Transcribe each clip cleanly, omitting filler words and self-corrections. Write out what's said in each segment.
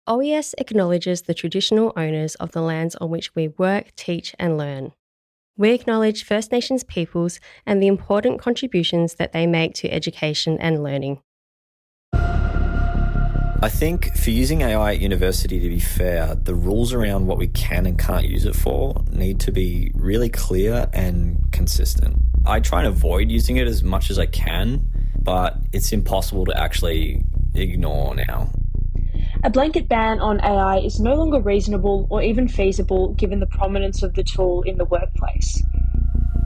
OES acknowledges the traditional owners of the lands on which we work, teach, and learn. We acknowledge First Nations peoples and the important contributions that they make to education and learning. I think for using AI at university, to be fair, the rules around what we can and can't use it for need to be really clear and consistent. I try and avoid using it as much as I can, but it's impossible to actually ignore now. A blanket ban on AI is no longer reasonable or even feasible given the prominence of the tool in the workplace.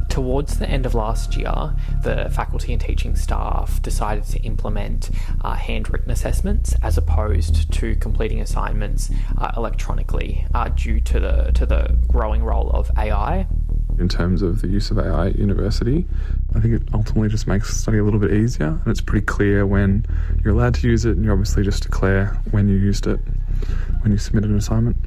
Towards the end of last year, the faculty and teaching staff decided to implement handwritten assessments as opposed to completing assignments electronically due to the growing role of AI. In terms of the use of AI at university, I think it ultimately just makes study a little bit easier, and it's pretty clear when you're allowed to use it, and you obviously just declare when you used it when you submit an assignment.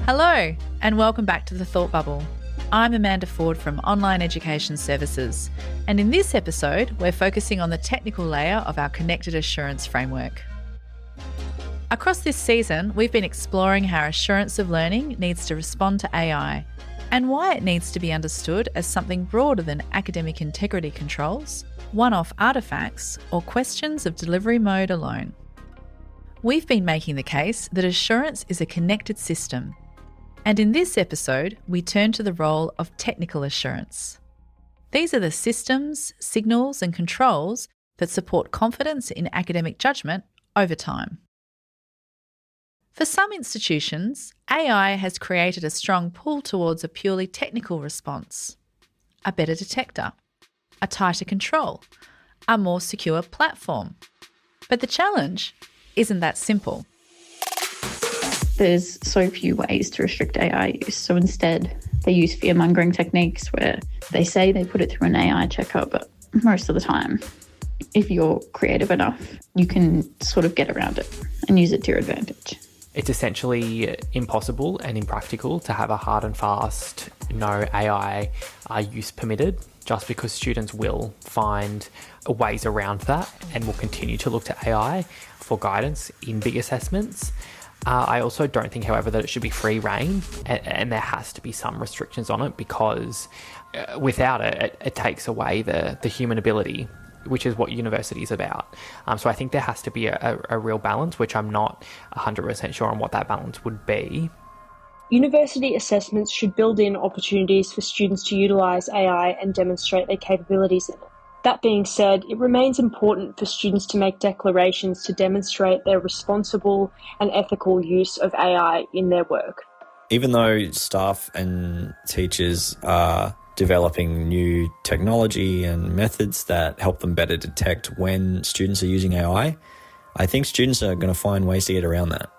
Hello, and welcome back to The Thought Bubble. I'm Amanda Ford from Online Education Services, and in this episode, we're focusing on the technical layer of our connected assurance framework. Across this season, we've been exploring how assurance of learning needs to respond to AI and why it needs to be understood as something broader than academic integrity controls, one-off artefacts, or questions of delivery mode alone. We've been making the case that assurance is a connected system, and in this episode, we turn to the role of technical assurance. These are the systems, signals, and controls that support confidence in academic judgment over time. For some institutions, AI has created a strong pull towards a purely technical response, a better detector, a tighter control, a more secure platform. But the challenge isn't that simple. There's so few ways to restrict AI use, so instead they use fear-mongering techniques where they say they put it through an AI checker, but most of the time, if you're creative enough, you can sort of get around it and use it to your advantage. It's essentially impossible and impractical to have a hard and fast no AI use permitted, just because students will find ways around that and will continue to look to AI for guidance in big assessments. I also don't think, however, that it should be free reign, and there has to be some restrictions on it, because without it, it takes away the human ability, which is what university is about. So I think there has to be a real balance, which I'm not 100% sure on what that balance would be. University assessments should build in opportunities for students to utilise AI and demonstrate their capabilities in it. That being said, it remains important for students to make declarations to demonstrate their responsible and ethical use of AI in their work. Even though staff and teachers are developing new technology and methods that help them better detect when students are using AI, I think students are going to find ways to get around that.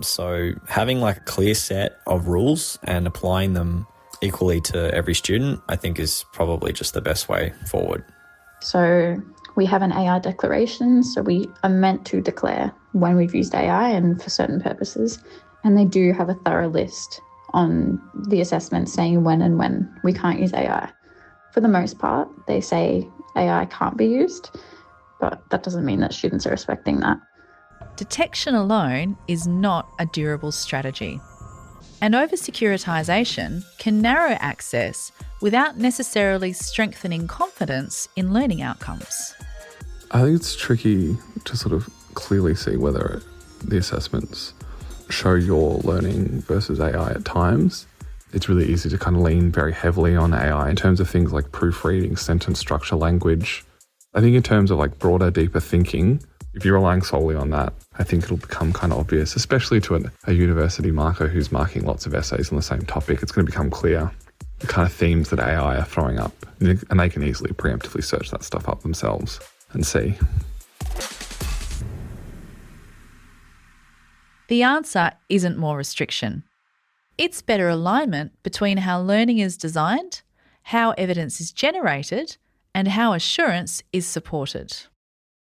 So having like a clear set of rules and applying them equally to every student, I think is probably just the best way forward. So we have an AI declaration, so we are meant to declare when we've used AI and for certain purposes, and they do have a thorough list on the assessment saying when and when we can't use AI. For the most part, they say AI can't be used, but that doesn't mean that students are respecting that. Detection alone is not a durable strategy, and over-securitization can narrow access without necessarily strengthening confidence in learning outcomes. I think it's tricky to sort of clearly see whether the assessments show your learning versus AI at times. It's really easy to kind of lean very heavily on AI in terms of things like proofreading, sentence structure, language. I think in terms of like broader, deeper thinking, if you're relying solely on that, I think it'll become kind of obvious, especially to a university marker who's marking lots of essays on the same topic. It's going to become clear the kind of themes that AI are throwing up, and they can easily preemptively search that stuff up themselves and see. The answer isn't more restriction. It's better alignment between how learning is designed, how evidence is generated, and how assurance is supported.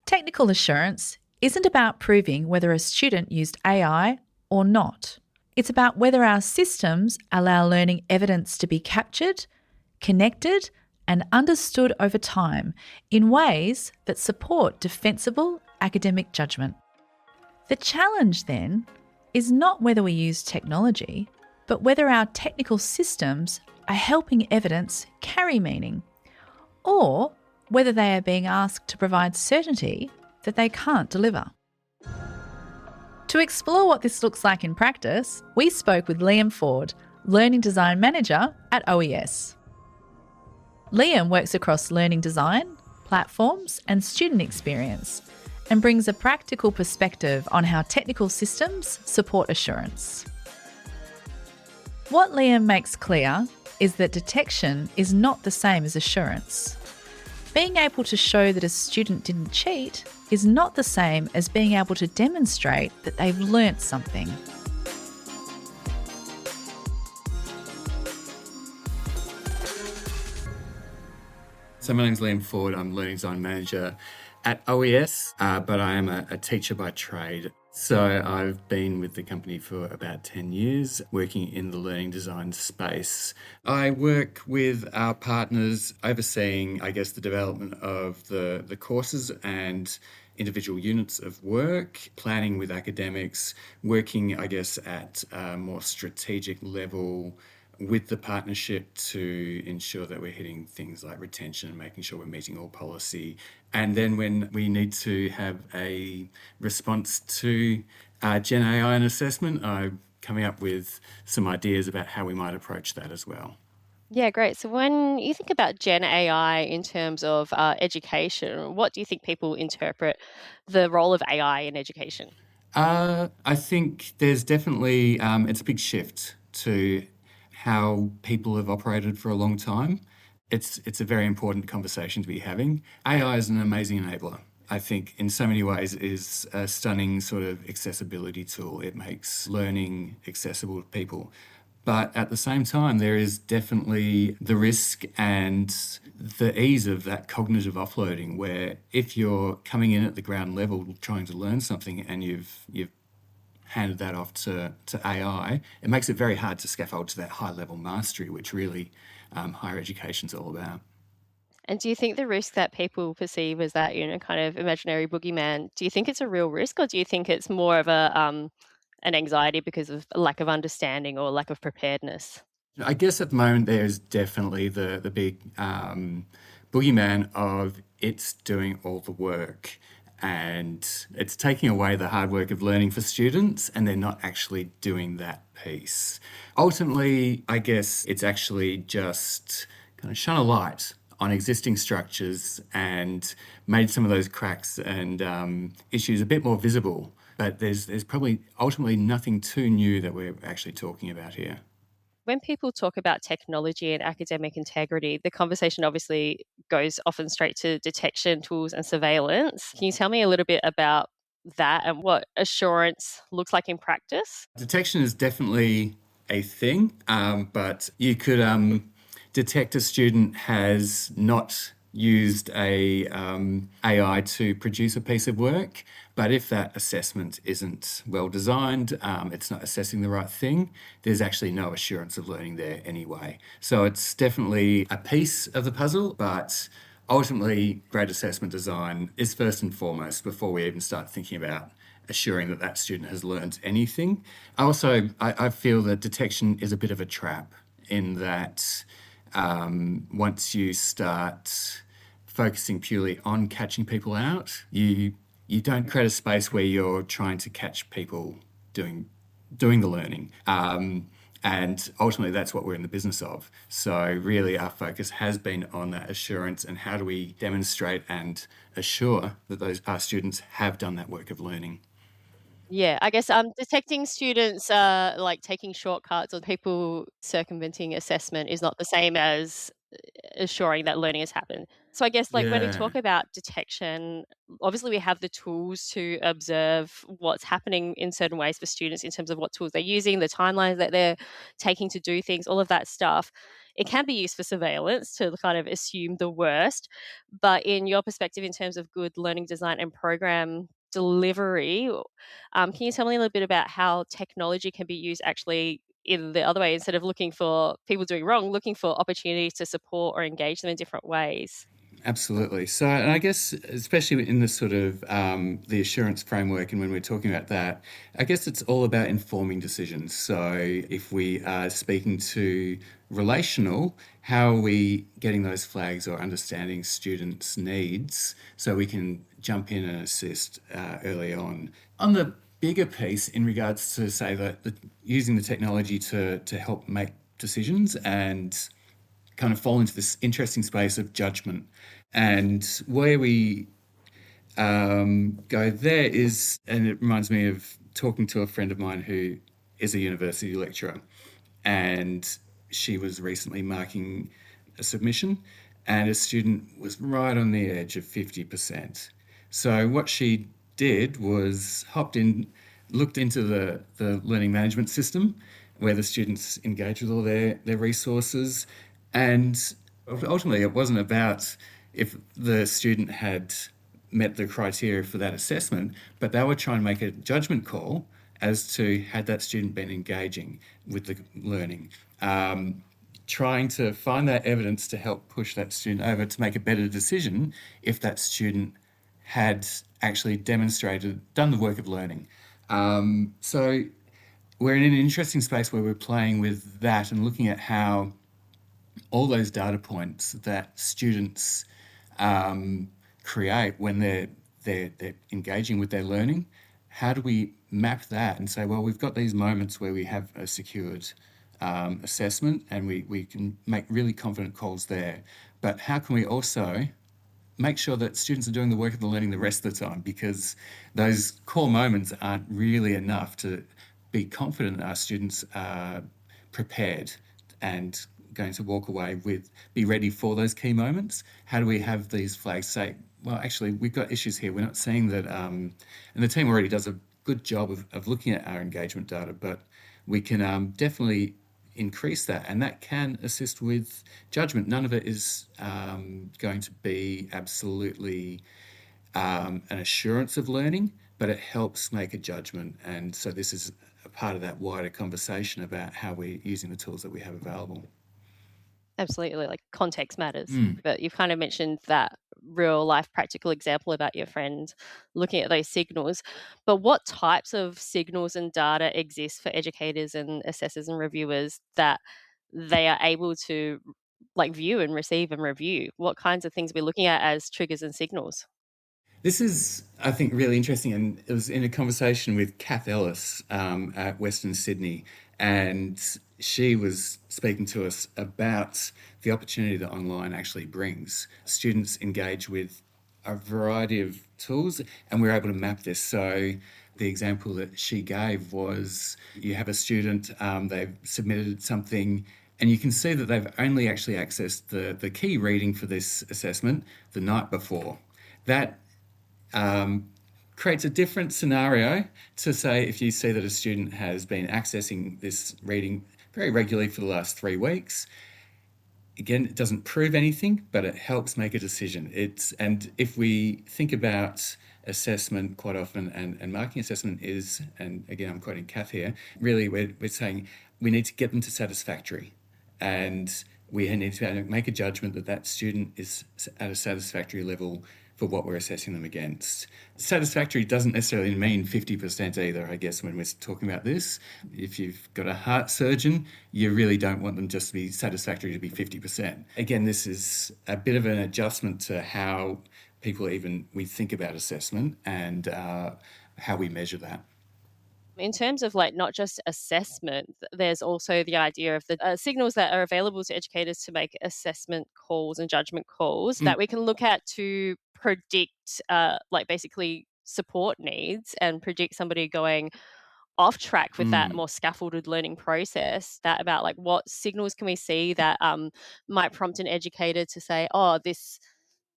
Technical assurance isn't about proving whether a student used AI or not. It's about whether our systems allow learning evidence to be captured, connected, and understood over time in ways that support defensible academic judgment. The challenge then is not whether we use technology, but whether our technical systems are helping evidence carry meaning, or whether they are being asked to provide certainty that they can't deliver. To explore what this looks like in practice, we spoke with Liam Ford, Learning Design Manager at OES. Liam works across learning design, platforms, and student experience, and brings a practical perspective on how technical systems support assurance. What Liam makes clear is that detection is not the same as assurance. Being able to show that a student didn't cheat is not the same as being able to demonstrate that they've learnt something. So my name's Liam Ford. I'm Learning Design Manager at OES, but I am a teacher by trade. So I've been with the company for about 10 years, working in the learning design space. I work with our partners, overseeing, I guess, the development of the courses and individual units of work, planning with academics, working, I guess, at a more strategic level with the partnership to ensure that we're hitting things like retention and making sure we're meeting all policy. And then when we need to have a response to Gen AI and assessment, I'm coming up with some ideas about how we might approach that as well. Yeah, great. So when you think about Gen AI in terms of education, what do you think people interpret the role of AI in education? I think there's definitely, it's a big shift to how people have operated for a long time. It's a very important conversation to be having. AI is an amazing enabler. I think in so many ways is a stunning sort of accessibility tool. It makes learning accessible to people. But at the same time, there is definitely the risk and the ease of that cognitive offloading, where if you're coming in at the ground level trying to learn something and you've handed that off to AI, it makes it very hard to scaffold to that high level mastery, which really higher education's all about. And do you think the risk that people perceive as that, kind of imaginary boogeyman, do you think it's a real risk, or do you think it's more of an anxiety because of lack of understanding or lack of preparedness? I guess at the moment there's definitely the big boogeyman of it's doing all the work and it's taking away the hard work of learning for students and they're not actually doing that piece. Ultimately, I guess it's actually just kind of shone a light on existing structures and made some of those cracks and issues a bit more visible. But there's probably ultimately nothing too new that we're actually talking about here. When people talk about technology and academic integrity, the conversation obviously goes often straight to detection tools and surveillance. Can you tell me a little bit about that and what assurance looks like in practice? Detection is definitely a thing, but you could detect a student has not used a AI to produce a piece of work, but if that assessment isn't well designed, it's not assessing the right thing, there's actually no assurance of learning there anyway. So it's definitely a piece of the puzzle, but ultimately great assessment design is first and foremost before we even start thinking about assuring that that student has learned anything. Also, I feel that detection is a bit of a trap in that once you start focusing purely on catching people out, you don't create a space where you're trying to catch people doing the learning. And ultimately, that's what we're in the business of. So really, our focus has been on that assurance and how do we demonstrate and assure that our students have done that work of learning. Yeah, I guess detecting students like taking shortcuts or people circumventing assessment is not the same as assuring that learning has happened. So I guess like when we Yeah. talk about detection, obviously we have the tools to observe what's happening in certain ways for students in terms of what tools they're using, the timelines that they're taking to do things, all of that stuff. It can be used for surveillance to kind of assume the worst. But in your perspective, in terms of good learning design and program delivery, can you tell me a little bit about how technology can be used actually in the other way, instead of looking for people doing wrong, looking for opportunities to support or engage them in different ways? Absolutely. So, and I guess, especially in the sort of the assurance framework, and when we're talking about that, I guess it's all about informing decisions. So, if we are speaking to relational, how are we getting those flags or understanding students' needs so we can jump in and assist early on? On the bigger piece, in regards to, say, using the technology to help make decisions and kind of fall into this interesting space of judgment. And where we go there is, and it reminds me of talking to a friend of mine who is a university lecturer, and she was recently marking a submission, and a student was right on the edge of 50%. So what she did was hopped in, looked into the learning management system where the students engage with all their resources. And ultimately, it wasn't about if the student had met the criteria for that assessment, but they were trying to make a judgment call as to had that student been engaging with the learning. Trying to find that evidence to help push that student over to make a better decision if that student had actually done the work of learning. So we're in an interesting space where we're playing with that and looking at how all those data points that students create when they're engaging with their learning, how do we map that and say, well, we've got these moments where we have a secured assessment and we can make really confident calls there. But how can we also make sure that students are doing the work of the learning the rest of the time? Because those core moments aren't really enough to be confident that our students are prepared and going to walk away be ready for those key moments. How do we have these flags say, well, actually, we've got issues here. We're not seeing that, and the team already does a good job of looking at our engagement data, but we can definitely increase that, and that can assist with judgment. None of it is going to be absolutely an assurance of learning, but it helps make a judgment. And so this is a part of that wider conversation about how we're using the tools that we have available. Absolutely, like context matters. But you've kind of mentioned that real life practical example about your friend looking at those signals. But what types of signals and data exist for educators and assessors and reviewers that they are able to like view and receive and review? What kinds of things are we looking at as triggers and signals? This is, I think, really interesting, and it was in a conversation with Kath Ellis at Western Sydney, and she was speaking to us about the opportunity that online actually brings. Students engage with a variety of tools, and we're able to map this. So the example that she gave was you have a student, they've submitted something, and you can see that they've only actually accessed the key reading for this assessment the night before. That creates a different scenario to say if you see that a student has been accessing this reading very regularly for the last 3 weeks. Again, it doesn't prove anything, but it helps make a decision. And if we think about assessment quite often, and marking assessment is, and again, I'm quoting Kath here, really we're saying we need to get them to satisfactory. And we need to make a judgment that student is at a satisfactory level for what we're assessing them against. Satisfactory doesn't necessarily mean 50% either, I guess, when we're talking about this. If you've got a heart surgeon, you really don't want them just to be satisfactory to be 50%. Again, this is a bit of an adjustment to how we think about assessment and how we measure that. In terms of like not just assessment, there's also the idea of the signals that are available to educators to make assessment calls and judgment calls that we can look at to predict like basically support needs and predict somebody going off track with that more scaffolded learning process. That about like what signals can we see that might prompt an educator to say, oh, this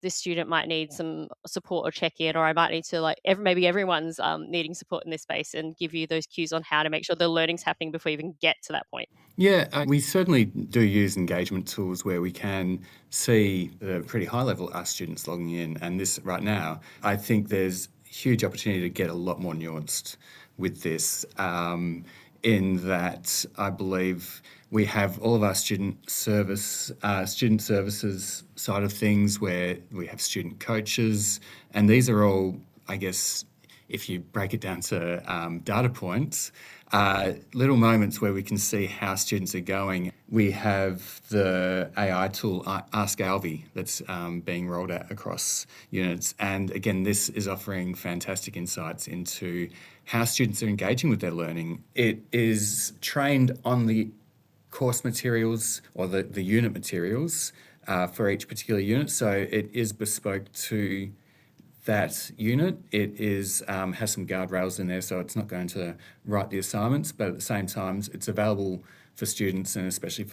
student might need some support or check-in, or I might need to like maybe everyone's needing support in this space, and give you those cues on how to make sure the learning's happening before you even get to that point. Yeah, we certainly do use engagement tools where we can see at a pretty high level our students logging in. And this right now, I think there's huge opportunity to get a lot more nuanced with this. in that I believe we have all of our student services side of things where we have student coaches, and these are all, I guess, if you break it down to data points, little moments where we can see how students are going. We have the AI tool Ask Alvi that's being rolled out across units, and again, this is offering fantastic insights into how students are engaging with their learning. It is trained on the course materials or the unit materials for each particular unit, so it is bespoke to that unit. It is has some guardrails in there, so it's not going to write the assignments, but at the same time, it's available for students, and especially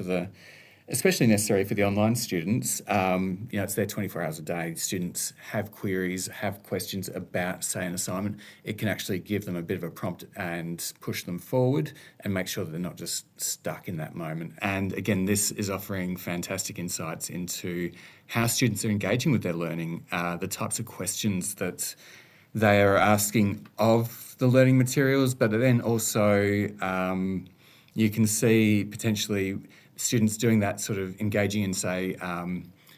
necessary for the online students. It's there 24 hours a day. Students have queries, have questions about, say, an assignment. It can actually give them a bit of a prompt and push them forward and make sure that they're not just stuck in that moment. And again, this is offering fantastic insights into how students are engaging with their learning, the types of questions that they are asking of the learning materials, but then also you can see potentially students doing that sort of engaging in, say,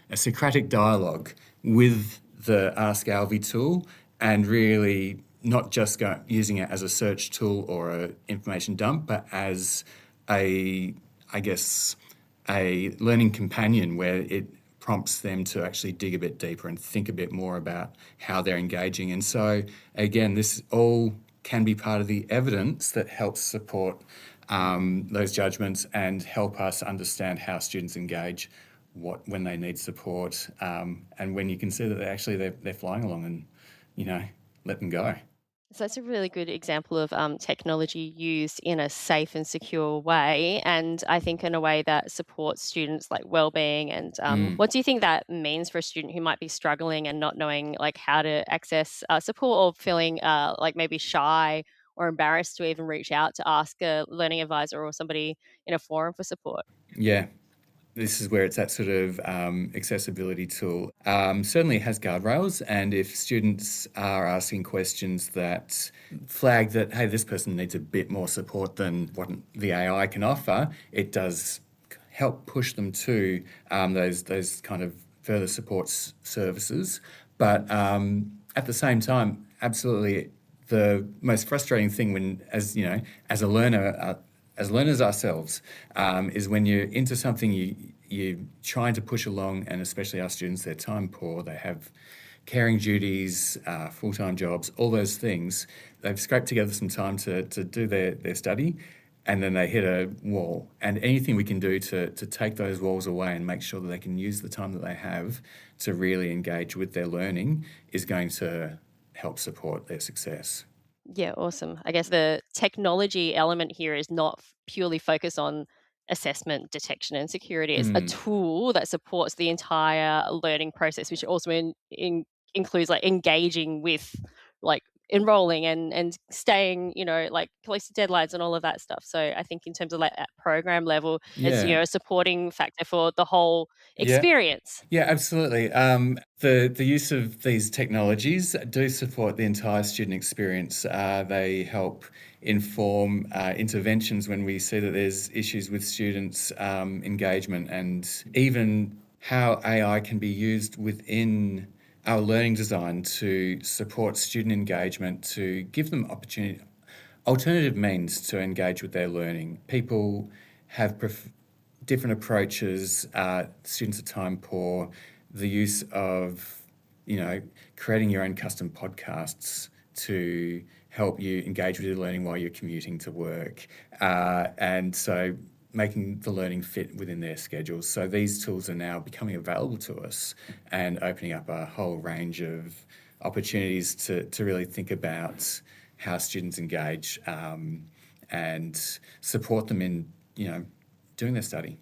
a Socratic dialogue with the Ask Alvi tool, and really not just using it as a search tool or an information dump, but as a learning companion where it prompts them to actually dig a bit deeper and think a bit more about how they're engaging. And so, again, this all can be part of the evidence that helps support those judgments and help us understand how students engage, when they need support, and when you can see that they're flying along, and let them go. So that's a really good example of technology used in a safe and secure way, and I think in a way that supports students' like well-being. And what do you think that means for a student who might be struggling and not knowing like how to access support, or feeling like maybe shy or embarrassed to even reach out to ask a learning advisor or somebody in a forum for support? Yeah. This is where it's that sort of accessibility tool. Certainly has guardrails, and if students are asking questions that flag that, hey, this person needs a bit more support than what the AI can offer, it does help push them to those kind of further support services. But at the same time, absolutely, the most frustrating thing as a learner, as learners ourselves, is when you're into something you're trying to push along, and especially our students, they're time poor, they have caring duties, full-time jobs, all those things. They've scraped together some time to do their study, and then they hit a wall. And anything we can do to take those walls away and make sure that they can use the time that they have to really engage with their learning is going to help support their success. Yeah, awesome. I guess the technology element here is not purely focused on assessment, detection, and security. It's a tool that supports the entire learning process, which also includes like engaging with, like enrolling and staying, like close to deadlines and all of that stuff. So I think in terms of like at program level, it's a supporting factor for the whole experience. Yeah, absolutely. The use of these technologies do support the entire student experience. They help inform interventions when we see that there's issues with students' engagement, and even how AI can be used within our learning design to support student engagement, to give them alternative means to engage with their learning. People have different approaches. Students are time poor. The use of, creating your own custom podcasts to help you engage with your learning while you're commuting to work. And so making the learning fit within their schedules. So these tools are now becoming available to us and opening up a whole range of opportunities to really think about how students engage and support them in, doing their study.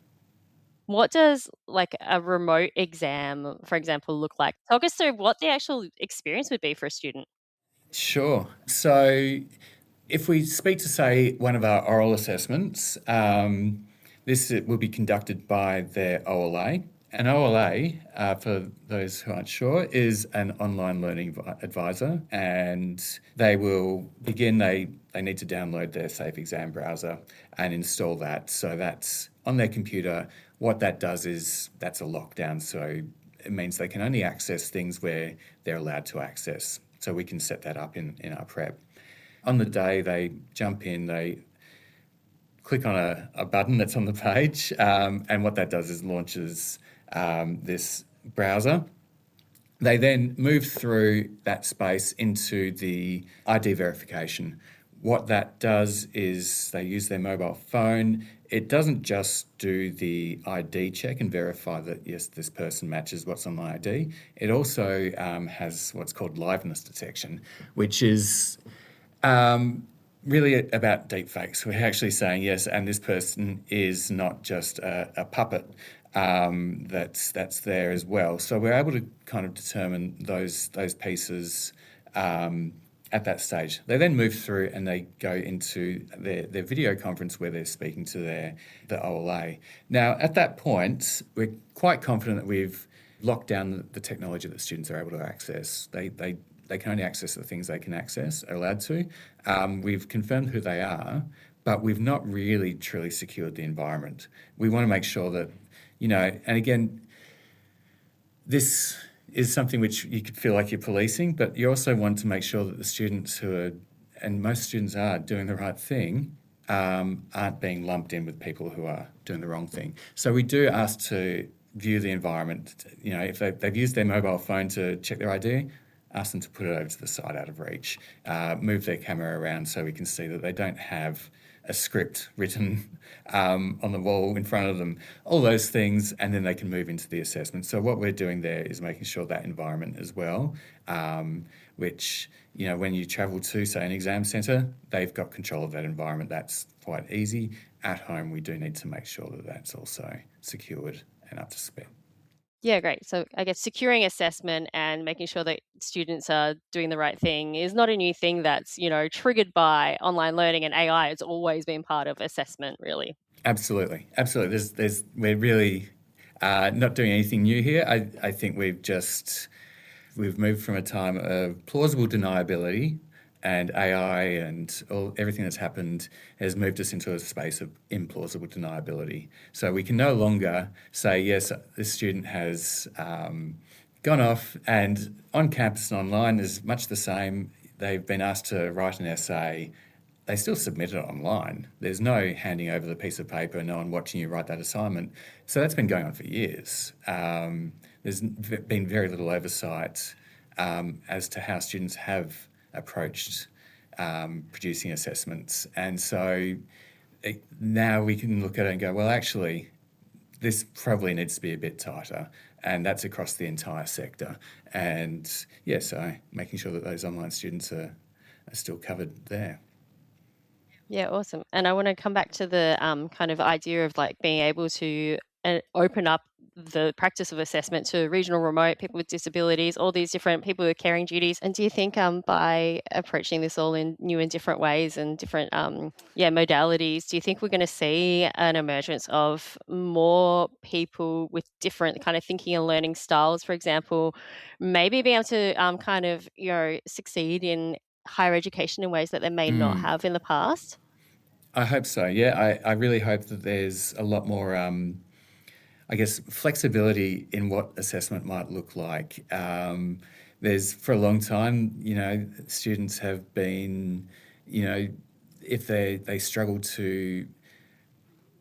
What does like a remote exam, for example, look like? Talk us through what the actual experience would be for a student. Sure. So if we speak to, say, one of our oral assessments, this will be conducted by their OLA, An OLA, for those who aren't sure, is an online learning advisor, and they will begin, they need to download their Safe Exam browser and install that. So that's on their computer. What that does is that's a lockdown. So it means they can only access things where they're allowed to access. So we can set that up in our prep. On the day, they jump in, they click on a button that's on the page, and what that does is launches this browser. They then move through that space into the ID verification. What that does is they use their mobile phone. It doesn't just do the ID check and verify that, yes, this person matches what's on my ID. It also has what's called liveness detection, which is really about deepfakes. We're actually saying, yes, and this person is not just a puppet that's there as well. So we're able to kind of determine those pieces at that stage. They then move through and they go into their video conference where they're speaking to the OLA. Now, at that point, we're quite confident that we've locked down the technology that students are able to access. They can only access the things they can access, are allowed to. We've confirmed who they are, but we've not really truly secured the environment. We want to make sure that, and again, this is something which you could feel like you're policing, but you also want to make sure that the students who are, and most students are, doing the right thing, aren't being lumped in with people who are doing the wrong thing. So we do ask to view the environment. If they've used their mobile phone to check their ID, ask them to put it over to the side out of reach, move their camera around so we can see that they don't have a script written on the wall in front of them, all those things, and then they can move into the assessment. So what we're doing there is making sure that environment as well, which, when you travel to, say, an exam centre, they've got control of that environment. That's quite easy. At home, we do need to make sure that that's also secured and up to speed. Yeah, great. So I guess securing assessment and making sure that students are doing the right thing is not a new thing that's, triggered by online learning and AI. It's always been part of assessment, really. Absolutely. We're really not doing anything new here. I think we've moved from a time of plausible deniability, and AI and everything that's happened has moved us into a space of implausible deniability. So we can no longer say, yes, this student has gone off, and on campus and online is much the same. They've been asked to write an essay. They still submit it online. There's no handing over the piece of paper, no one watching you write that assignment. So that's been going on for years. There's been very little oversight as to how students have approached producing assessments. And so now we can look at it and go, well, actually, this probably needs to be a bit tighter. And that's across the entire sector. And so making sure that those online students are still covered there. Yeah, awesome. And I want to come back to the kind of idea of being able to open up the practice of assessment to regional, remote, people with disabilities, all these different people with caring duties. And do you think by approaching this all in new and different ways and different modalities, do you think we're going to see an emergence of more people with different kind of thinking and learning styles, for example, maybe being able to succeed in higher education in ways that they may not have in the past? I hope so. Yeah, I really hope that there's a lot more, flexibility in what assessment might look like. There's, for a long time, students have been, if they struggle to,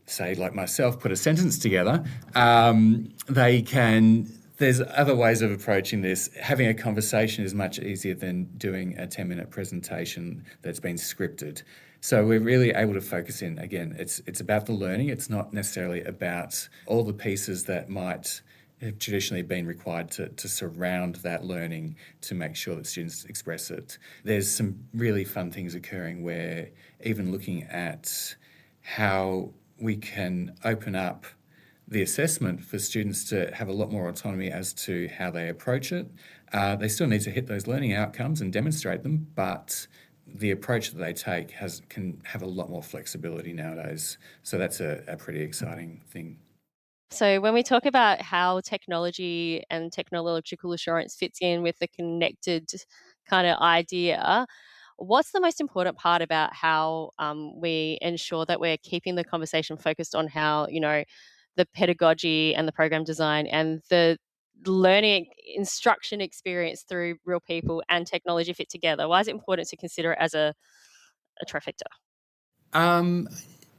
say, like myself, put a sentence together, they can. There's other ways of approaching this. Having a conversation is much easier than doing a 10-minute presentation that's been scripted. So we're really able to focus in. Again, it's about the learning. It's not necessarily about all the pieces that might have traditionally been required to surround that learning to make sure that students express it. There's some really fun things occurring where even looking at how we can open up the assessment for students to have a lot more autonomy as to how they approach it. They still need to hit those learning outcomes and demonstrate them, but the approach that they take can have a lot more flexibility nowadays. So that's a pretty exciting thing. So when we talk about how technology and technological assurance fits in with the connected kind of idea, what's the most important part about how we ensure that we're keeping the conversation focused on how, the pedagogy and the program design and the learning instruction experience through real people and technology fit together? Why is it important to consider it as a trifecta?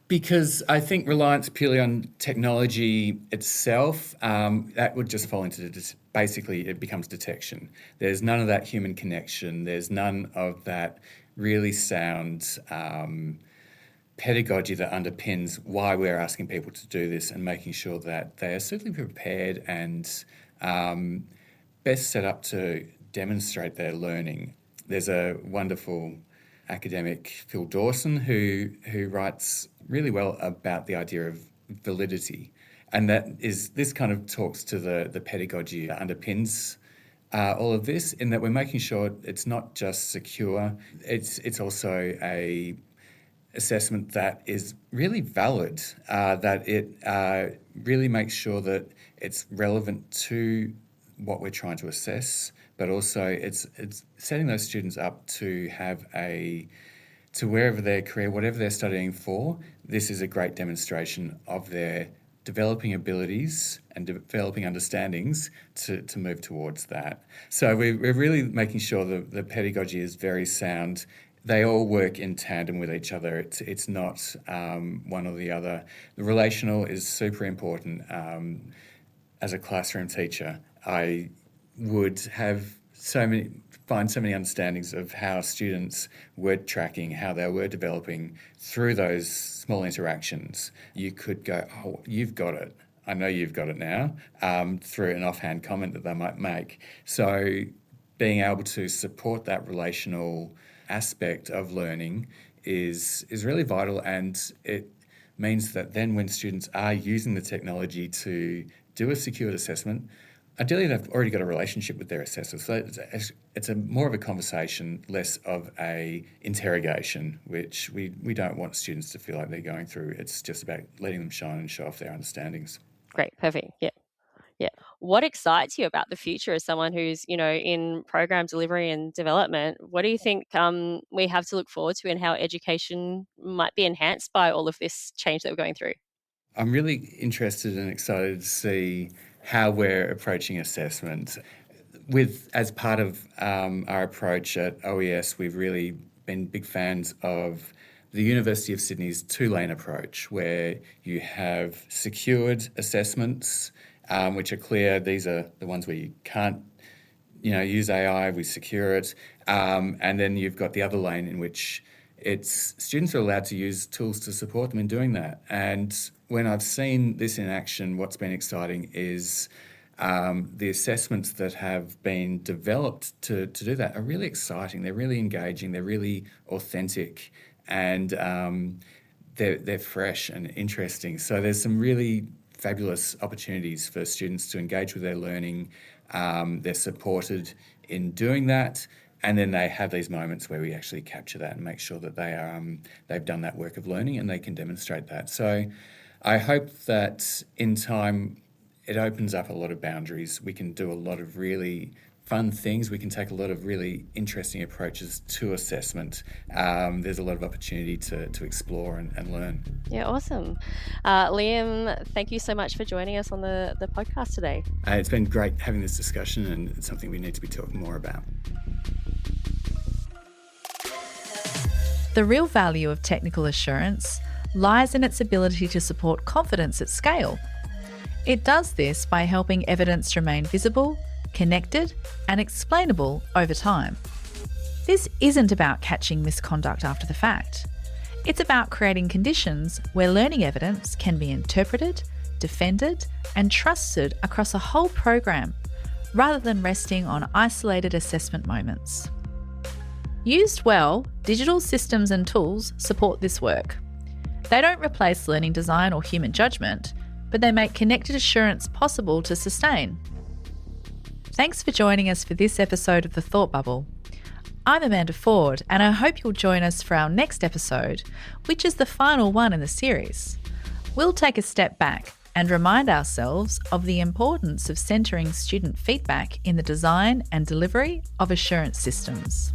Because I think reliance purely on technology itself, that would just fall into basically it becomes detection. There's none of that human connection. There's none of that really sound pedagogy that underpins why we're asking people to do this and making sure that they are certainly prepared and best set up to demonstrate their learning. There's a wonderful academic, Phil Dawson, who writes really well about the idea of validity. And this kind of talks to the pedagogy that underpins all of this, in that we're making sure it's not just secure, it's also a assessment that is really valid, that it really makes sure that it's relevant to what we're trying to assess, but also it's setting those students up to have to wherever their career, whatever they're studying for, this is a great demonstration of their developing abilities and developing understandings to move towards that. So we're really making sure that the pedagogy is very sound. They all work in tandem with each other. It's not one or the other. The relational is super important. As a classroom teacher, I would have find so many understandings of how students were tracking, how they were developing through those small interactions. You could go, oh, you've got it. I know you've got it now, through an offhand comment that they might make. So being able to support that relational aspect of learning is really vital, and it means that then when students are using the technology to do a secured assessment, ideally they've already got a relationship with their assessor. So it's more of a conversation, less of a interrogation, which we don't want students to feel like they're going through. It's just about letting them shine and show off their understandings. Great, perfect. Yeah. Yeah. What excites you about the future as someone who's, in program delivery and development? What do you think we have to look forward to, and how education might be enhanced by all of this change that we're going through? I'm really interested and excited to see how we're approaching assessment. As part of our approach at OES, we've really been big fans of the University of Sydney's two-lane approach, where you have secured assessments, which are clear. These are the ones where you can't, use AI. We secure it, and then you've got the other lane in which students are allowed to use tools to support them in doing that. And when I've seen this in action, what's been exciting is the assessments that have been developed to do that are really exciting. They're really engaging. They're really authentic, and they're fresh and interesting. So there's some really fabulous opportunities for students to engage with their learning. They're supported in doing that. And then they have these moments where we actually capture that and make sure that they've done that work of learning and they can demonstrate that. So I hope that in time it opens up a lot of boundaries. We can do a lot of really fun things. We can take a lot of really interesting approaches to assessment. There's a lot of opportunity to explore and learn. Yeah, awesome. Liam, thank you so much for joining us on the podcast today. It's been great having this discussion, and it's something we need to be talking more about. The real value of technical assurance lies in its ability to support confidence at scale. It does this by helping evidence remain visible, connected, and explainable over time. This isn't about catching misconduct after the fact. It's about creating conditions where learning evidence can be interpreted, defended, and trusted across a whole program, rather than resting on isolated assessment moments. Used well, digital systems and tools support this work. They don't replace learning design or human judgment, but they make connected assurance possible to sustain. Thanks for joining us for this episode of The Thought Bubble. I'm Amanda Ford, and I hope you'll join us for our next episode, which is the final one in the series. We'll take a step back and remind ourselves of the importance of centering student feedback in the design and delivery of assurance systems.